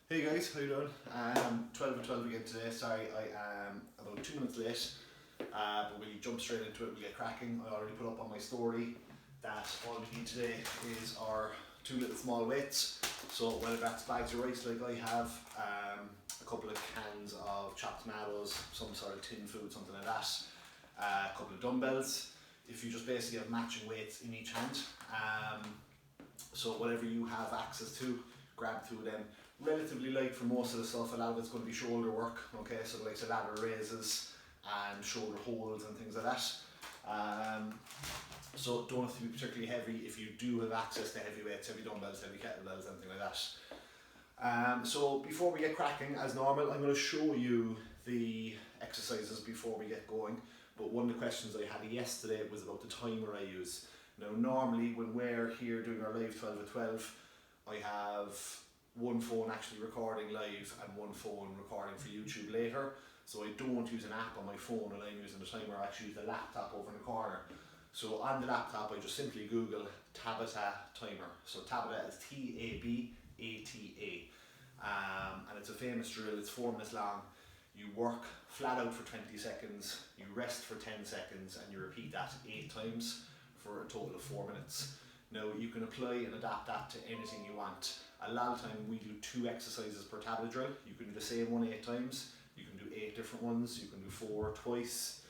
Hey guys, how you doing? 12 and 12 again today. Sorry, I am about 2 minutes late, but we'll jump straight into it. We'll get cracking. I already put up on my story that all we need today is our two little small weights. So whether that's bags of rice like I have, a couple of cans of chopped tomatoes, some sort of tin food, something like that, a couple of dumbbells. If you just basically have matching weights in each hand, so whatever you have access to, grab two of them. Relatively light for most of the stuff. A lot of it's going to be shoulder work, okay, so like a ladder raises and shoulder holds and things like that. So don't have to be particularly heavy if you do have access to heavy weights, heavy dumbbells, heavy kettlebells, anything like that. So before we get cracking, as normal, I'm going to show you the exercises before we get going. But one of the questions I had yesterday was about the timer I use. Now normally when we're here doing our live 12 at 12, I have one phone actually recording live and one phone recording for YouTube later. So I don't use an app on my phone when I'm using the timer. I actually use the laptop over in the corner. So on the laptop I just simply Google Tabata timer. So Tabata is T-A-B-A-T-A. And it's a famous drill. It's 4 minutes long. You work flat out for 20 seconds, you rest for 10 seconds, and you repeat that 8 times for a total of 4 minutes. Now you can apply and adapt that to anything you want. A lot of time we do 2 exercises per Tabata drill. You can do the same one 8 times, you can do 8 different ones, you can do 4 twice,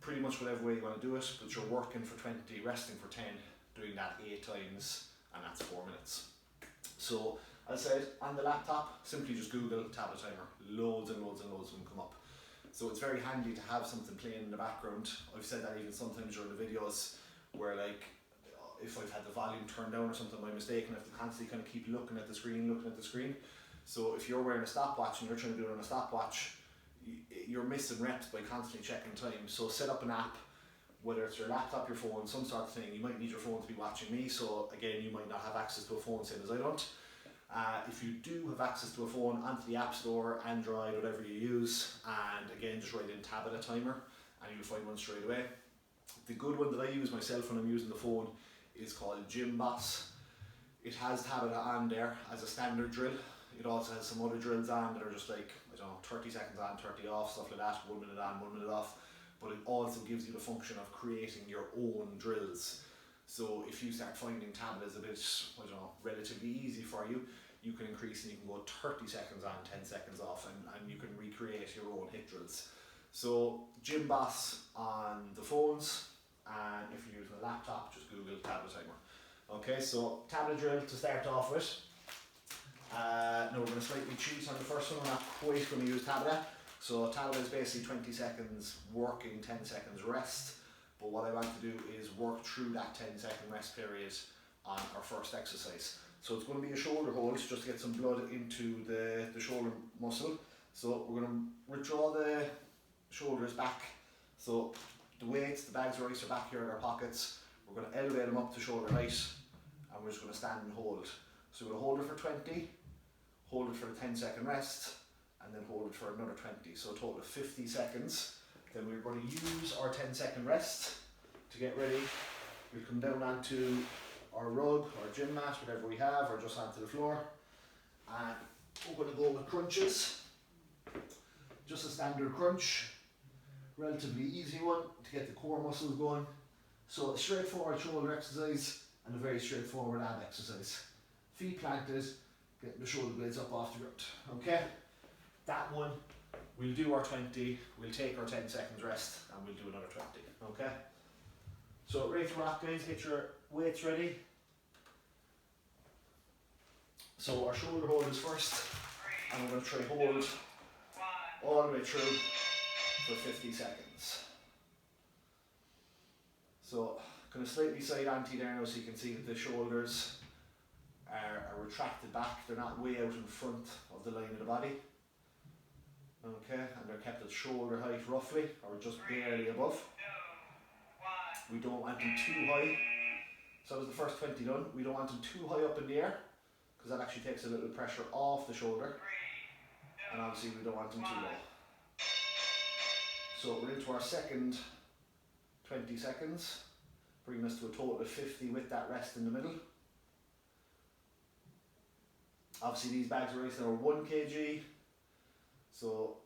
pretty much whatever way you want to do it, but you're working for 20, resting for 10, doing that 8 times, and that's 4 minutes. So as I said, on the laptop, simply just Google Tabata timer. Loads and loads and loads of them come up. So it's very handy to have something playing in the background. I've said that even sometimes during the videos where like, if I've had the volume turned down or something by mistake, and I have to constantly kind of keep looking at the screen. So if you're wearing a stopwatch and you're trying to do it on a stopwatch, you're missing reps by constantly checking time. So set up an app, whether it's your laptop, your phone, some sort of thing. You might need your phone to be watching me, so again, you might not have access to a phone, same as I don't. If you do have access to a phone, onto the App Store, Android, whatever you use, and again, just write in Tabata timer, and you'll find one straight away. The good one that I use myself when I'm using the phone is called Gymboss. It has Tabata on there as a standard drill. It also has some other drills on that are just like, I don't know, 30 seconds on, 30 off, stuff like that, 1 minute on, 1 minute off. But it also gives you the function of creating your own drills. So if you start finding Tabata is a bit, I don't know, relatively easy for you, you can increase and you can go 30 seconds on, 10 seconds off, and you can recreate your own HIIT drills. So Gymboss on the phones, and if you're using a laptop, just Google Tabata timer. Okay, so Tabata drill to start off with. Now we're going to slightly cheat on the first one. We're not quite going to use Tabata. So Tabata is basically 20 seconds working, 10 seconds rest. But what I want to do is work through that 10-second rest period on our first exercise. So it's going to be a shoulder hold just to get some blood into the shoulder muscle. So we're going to withdraw the shoulders back. So the weights, the bags of rice are back here in our pockets. We're going to elevate them up to shoulder height, and we're just going to stand and hold. So we're going to hold it for 20, hold it for a 10-second rest, and then hold it for another 20. So a total of 50 seconds. Then we're going to use our 10-second rest to get ready. We'll come down onto our rug or gym mat, whatever we have, or just onto the floor. And we're going to go with crunches. Just a standard crunch. Relatively easy one to get the core muscles going. So a straightforward shoulder exercise and a very straightforward ab exercise. Feet planted, getting the shoulder blades up off the ground. Okay? That one, we'll do our 20, we'll take our 10 seconds rest, and we'll do another 20. Okay? So ready to rock, guys, get your weights ready. So our shoulder hold is first, and we're going to try hold all the way through for 50 seconds. So going to slightly side anti there now so you can see that the shoulders are retracted back. They're not way out in front of the line of the body. Okay, and they're kept at shoulder height roughly, or just barely above. We don't want them too high. So that was the first 20 done. We don't want them too high up in the air, because that actually takes a little pressure off the shoulder. And obviously we don't want them too low. So we're into our second 20 seconds, bringing us to a total of 50 with that rest in the middle. Obviously these bags of rice now are 1 kg, so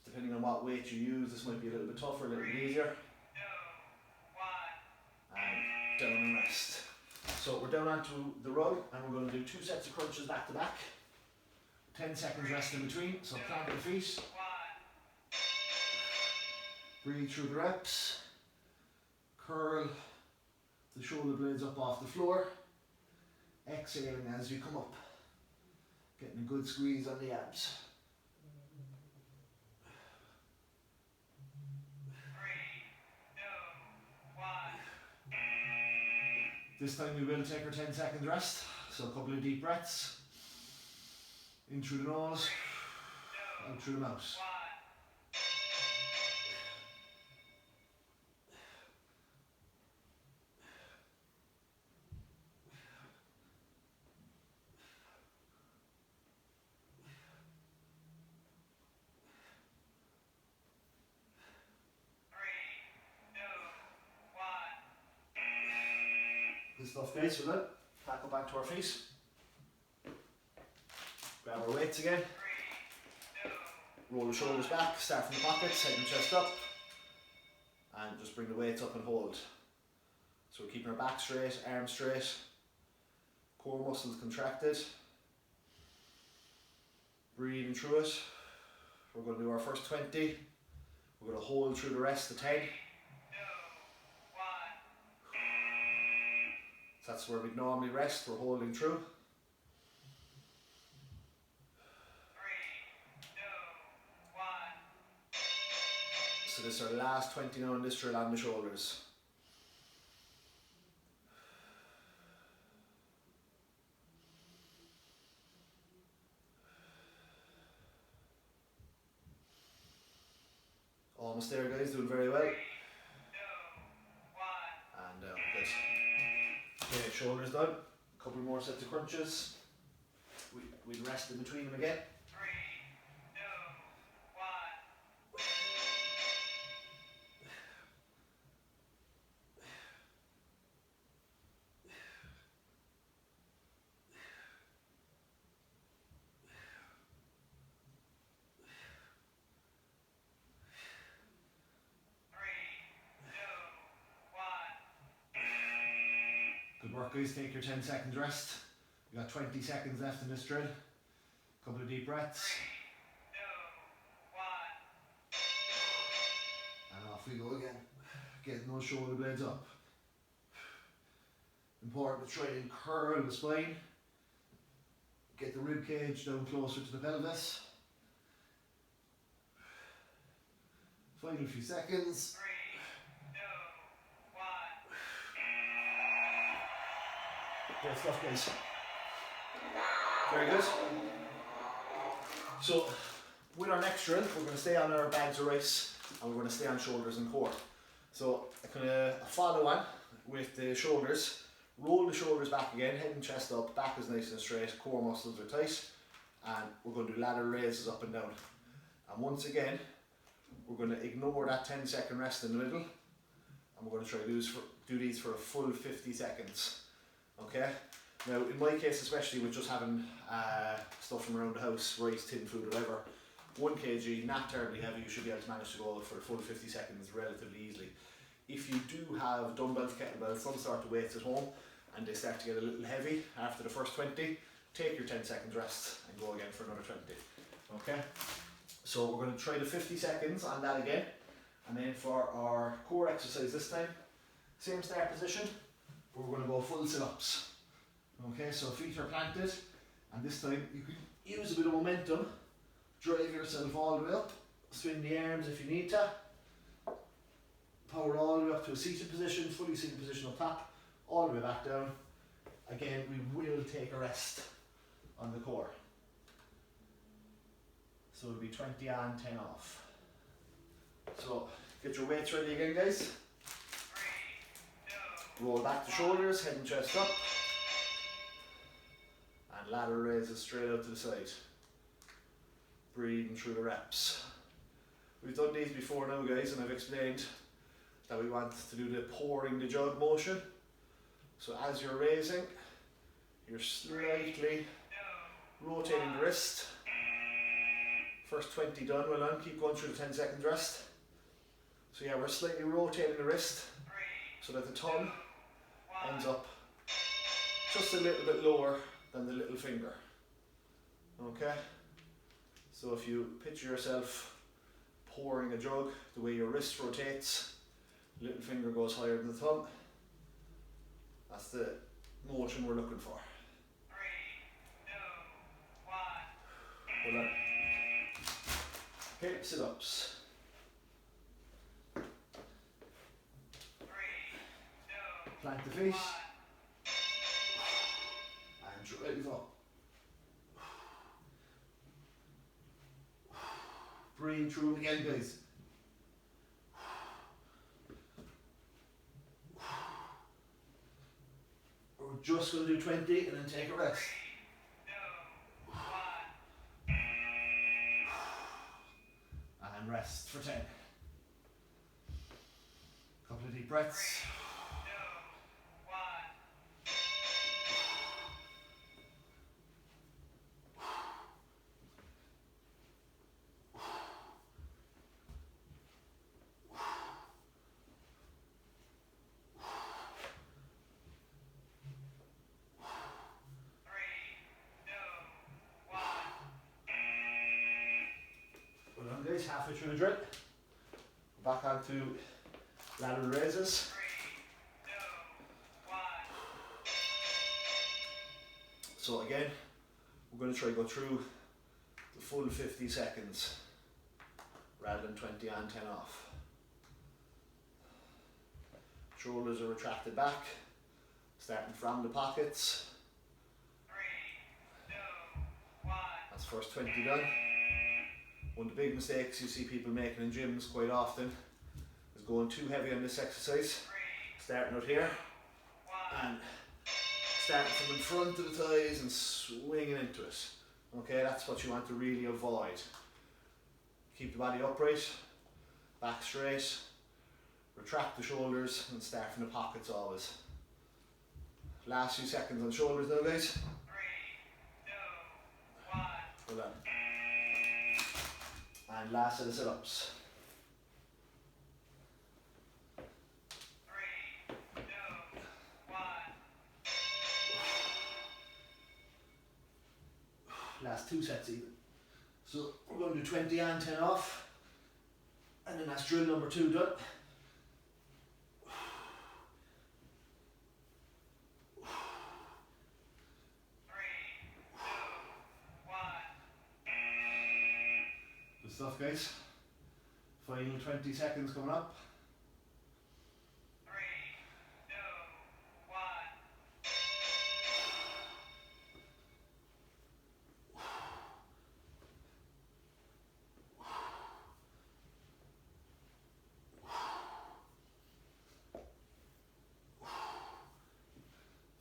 depending on what weight you use, this might be a little bit tougher, a little bit easier. And down and rest. So we're down onto the rug and we're going to do 2 sets of crunches back to back. 10 seconds rest in between, so plant your feet. Breathe through the reps. Curl the shoulder blades up off the floor. Exhaling as you come up. Getting a good squeeze on the abs. 3, 2, 1. This time we will take our 10 seconds rest. So a couple of deep breaths. In through the nose, out through the mouth. 3, 2, 1. Good stuff, guys. So then, back up back to our feet. Grab our weights again. 3, 2, roll the shoulders back, start from the pockets, head and chest up. And just bring the weights up and hold. So we're keeping our back straight, arms straight, core muscles contracted. Breathing through it. We're going to do our first 20. We're going to hold through the rest of 10. 3, 2, 1. So that's where we'd normally rest, we're holding through. 3, 2, 1. So this is our last 20 now on this drill on the shoulders. Almost there, guys, doing very well. 3, 2, 1. And down, good. Okay, shoulders down. A couple more sets of crunches. We'd rest in between them again. 3, 2, 1. 3, 2, 1. Good work, guys. Take your 10 seconds rest. You got 20 seconds left in this drill. Couple of deep breaths. 3, 2, 1. And off we go again. Getting those shoulder blades up. Important to try and curl the spine. Get the rib cage down closer to the pelvis. Final few seconds. 3, 2, 1. Great stuff, guys. Very good. So, with our next drill, we're going to stay on our bags of rice and we're going to stay on shoulders and core. So, kind of follow on with the shoulders. Roll the shoulders back again, head and chest up, back is nice and straight, core muscles are tight, and we're going to do ladder raises up and down. And once again, we're going to ignore that 10-second rest in the middle, and we're going to try to do these for a full 50 seconds. Okay? Now, in my case, especially with just having stuff from around the house, rice, tin food, whatever, 1 kg, not terribly heavy, you should be able to manage to go for a full 50 seconds relatively easily. If you do have dumbbells, kettlebells, some sort of weights at home, and they start to get a little heavy after the first 20, take your 10 seconds rest and go again for another 20. Okay? So we're going to try the 50 seconds on that again, and then for our core exercise this time, same start position, but we're going to go full sit-ups. Okay, so feet are planted, and this time you can use a bit of momentum, drive yourself all the way up, swing the arms if you need to, power all the way up to a seated position, fully seated position up top, all the way back down. Again, we will take a rest on the core. So it'll be 20 on, 10 off. So get your weights ready again, guys. 3, 2, roll back the shoulders, head and chest up. And ladder raises straight out to the side. Breathing through the reps. We've done these before now, guys, and I've explained that we want to do the pouring the jug motion. So as you're raising, you're slightly rotating the wrist. First 20 done, well done, keep going through the 10 seconds rest. So yeah, we're slightly rotating the wrist so that the thumb ends up just a little bit lower than the little finger. Okay? So if you picture yourself pouring a jug, the way your wrist rotates, little finger goes higher than the thumb. That's the motion we're looking for. 3, 2, 1. Well done. Okay, sit-ups. 3, 2, Plant the feet. 1. And ready for. Breathe through them again, guys. We're just going to do 20 and then take a rest. 3, 2, 1. And rest for 10. Couple of deep breaths. 3, 2, 1. Well done, guys, halfway through the drill. Back onto lateral raises. 3, 2, 1. So again, we're going to try to go through the full 50 seconds rather than 20 on, 10 off. Shoulders are retracted back, starting from the pockets. 3, 2, 1. That's first 20 done. One of the big mistakes you see people making in gyms quite often is going too heavy on this exercise. 3, Starting out here 1. and starting from in front of the thighs and swinging into it. Okay, that's what you want to really avoid. Keep the body upright, back straight, retract the shoulders and start from the pockets always. Last few seconds on shoulders now, guys. 3, 2, 1. Well done. And last set of sit-ups. 3, 2, 1. Last 2 sets even. So we're going to do 20 on, 10 off. And then that's drill number 2 done. 3, 2, 1. Good stuff, guys. Final 20 seconds coming up. 3, 2, 1.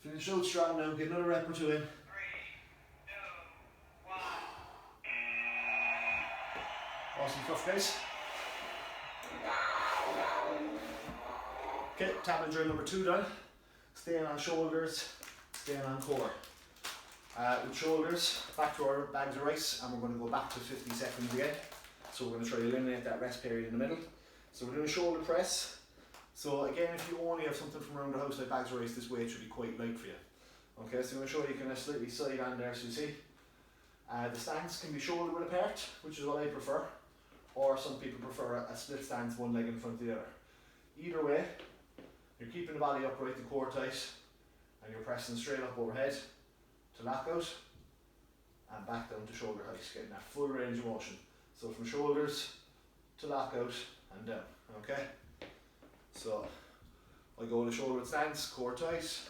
Finish out strong now, get another rep or 2 in. 3, 2, 1. Awesome stuff, guys. Okay, tablet drill number 2 done. Staying on shoulders, staying on core. With shoulders, back to our bags of rice, and we're going to go back to 50 seconds again. So we're going to try to eliminate that rest period in the middle. So we're doing a shoulder press. So again, if you only have something from around the house like bags of rice, this weight should be quite light for you. Okay, so I'm going to show you kind of slightly side on there so you see. The stance can be shoulder width apart, which is what I prefer. Or some people prefer a split stance, one leg in front of the other. Either way, you're keeping the body upright, the core tight, and you're pressing straight up overhead to lock out and back down to shoulder height, getting that full range of motion. So from shoulders to lock out and down, okay? So I go to shoulder width stance, core tight,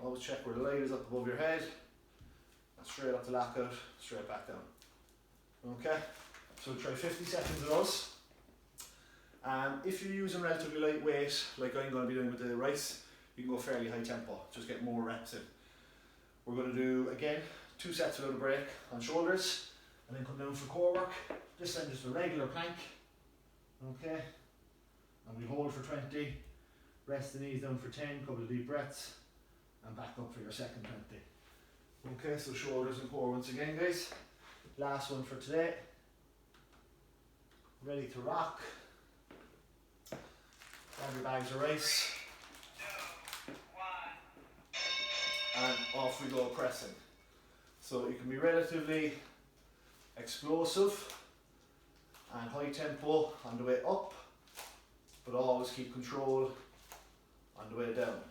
always check where the light is up above your head, and straight up to lock out, straight back down, okay? So try 50 seconds of those. If you're using relatively light weight, like I'm going to be doing with the rice, you can go fairly high tempo, just get more reps in. We're going to do, again, 2 sets without a break on shoulders, and then come down for core work. This time just a regular plank, okay? And we hold for 20, rest the knees down for 10, couple of deep breaths, and back up for your second 20. Okay, so shoulders and core once again, guys. Last one for today. Ready to rock. Grab your bags of rice. And off we go pressing. So you can be relatively explosive and high tempo on the way up, but always keep control on the way down.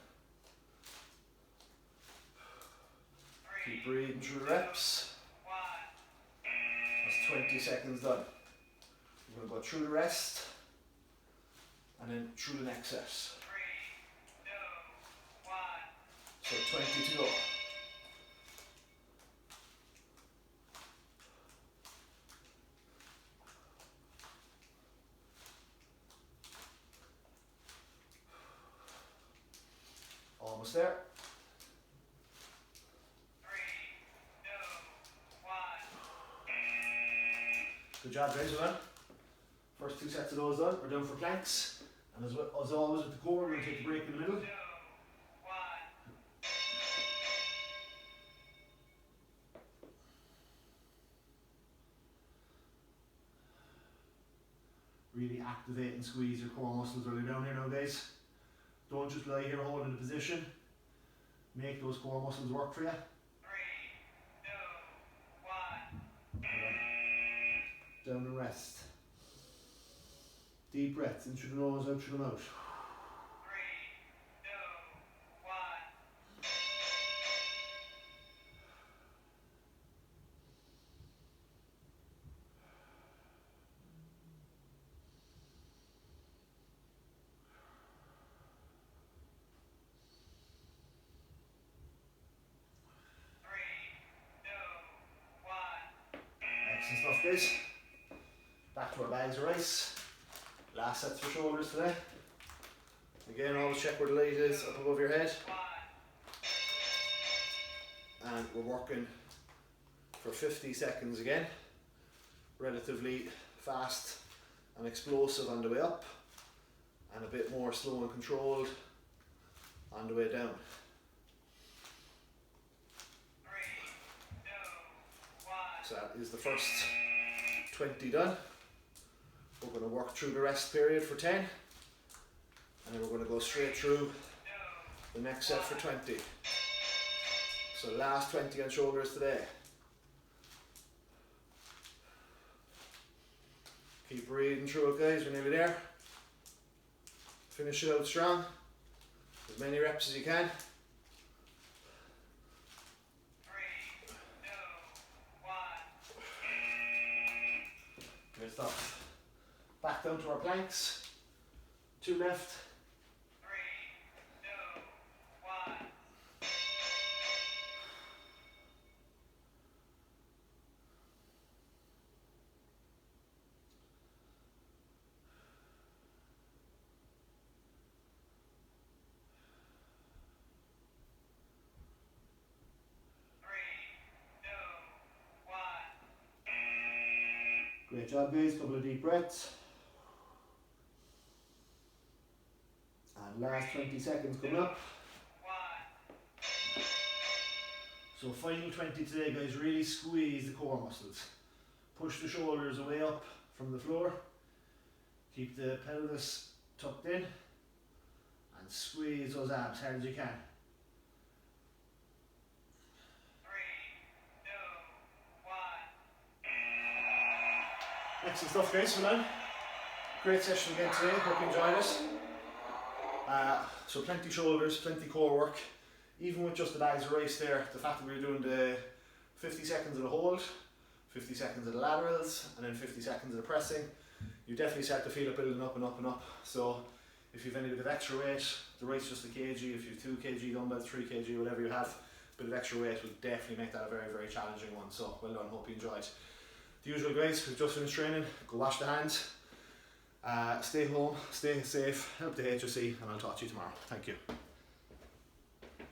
Keep breathing through the reps. That's 20 seconds done. We're going to go through the rest and then through the next set. 3, 2, 1. So 20 to go. Almost there. 3, 2, 1. Good job, guys. Well done. First 2 sets of those done. We're down for planks. And as always with the core, we're going to take a break in the middle. 2, 1. Really activate and squeeze your core muscles really down here now, guys. Don't just lie here holding the position. Make those core muscles work for you. 3, 2, 1. Down and rest. Deep breaths in through the nose, out through the mouth. 3, 2, 1. Excellent stuff, guys. Back to our bags of rice. Last sets for shoulders today. Again, always check where the light is up above your head. And we're working for 50 seconds again. Relatively fast and explosive on the way up, and a bit more slow and controlled on the way down. 3, 2, 1. So that is the first 20 done. We're going to work through the rest period for 10, and then we're going to go straight through the next set for 20. So last 20 on shoulders today. Keep breathing through it, guys. We're nearly there. Finish it out strong. As many reps as you can. 3, 2, 1. Good stuff. Back down to our planks. 2 left. 3, 2, 1. Great job, guys. Couple of deep breaths. And last 20 seconds coming up. So final 20 today, guys. Really squeeze the core muscles. Push the shoulders away up from the floor. Keep the pelvis tucked in. And squeeze those abs hard as you can. 3, 2, 1. Excellent stuff, guys. Well done. Great session again today. Hope you enjoyed it. So plenty shoulders, plenty core work. Even with just the bags of rice there, the fact that we were doing the 50 seconds of the hold, 50 seconds of the laterals, and then 50 seconds of the pressing, you definitely start to feel it building up and up and up. So if you've any bit of extra weight, the rice just a kg, if you've 2 kg dumbbells, 3 kg, whatever you have, a bit of extra weight will definitely make that a very, very challenging one. So well done, hope you enjoyed. The usual, guys, we've just finished training, go wash the hands, stay home, stay safe, help the HSE, and I'll talk to you tomorrow. Thank you.